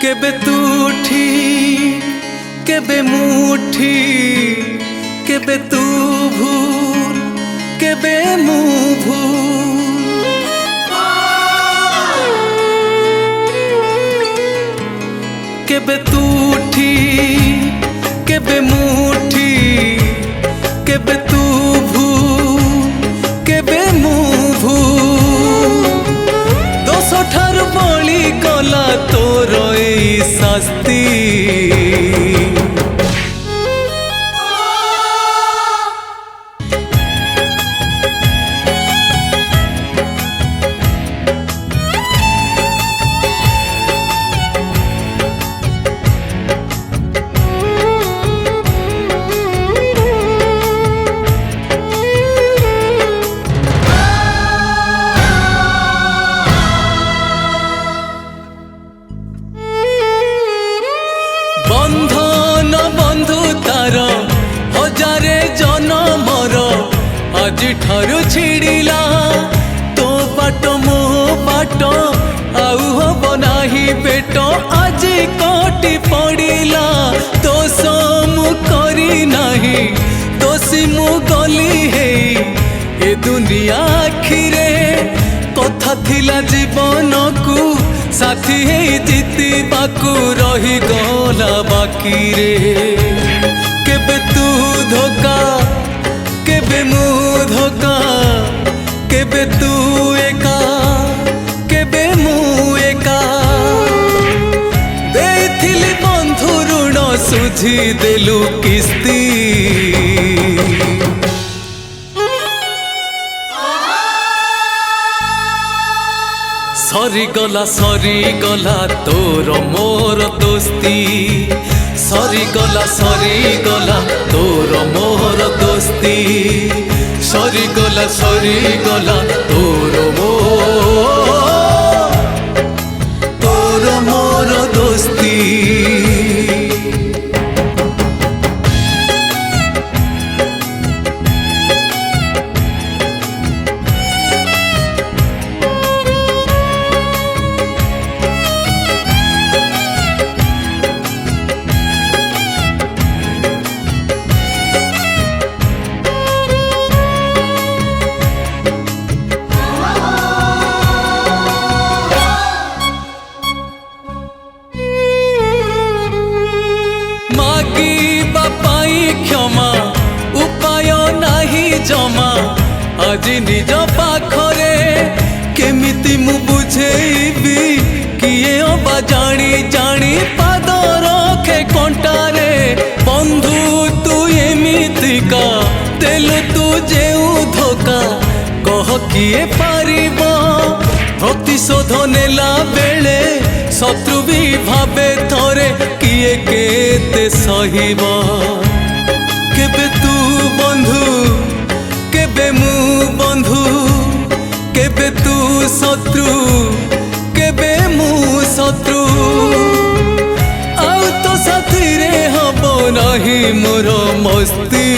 केबे तू ठीक केबे मुठी केबे तू भूल केबे मु भूल केबे तू ठीक केबे मुठी केबे तू भूल केबे मु भूल दोष ठार बली गला तोर ए शास्ति बंधन बंधु तार हजारे जनमर आज ठारू छिड़िला तो बाट मो बाट आउ हब नाही पेट आज कटी पड़िला दोष मु करी नाही दोषी मु गली हे ए दुनिया आखिरे कथा थिला जीवन को साथी है जीती बाकू रही गला बाकी रे केबे तू धोखा केबे मु धोखा केबे तू एका केबे मु एका देथिली बंधु ऋण सुझी देलु किस्ती सरी गला तोर मोर दोस्ती सरी गला तोर मोर दोस्ती सरी गला तोर मोर दोस्ती क्षमा उपाय नाही जमा आज निज पाखरे केमिति मु बुझेबी किए अबा जानी जानी पाद रखे कंटारे बंधु तू एमितिका देलु तू जेउ धोखा कह किए पारिब प्रतिशोध नेला बेले शत्रु भी भावे थोरे किए केते सहिब केबे तू बंधु केबे मु बंधु केबे तू शत्रु केबे मु शत्रु आउ तो साथी रे हब नहीं मोर मस्ती।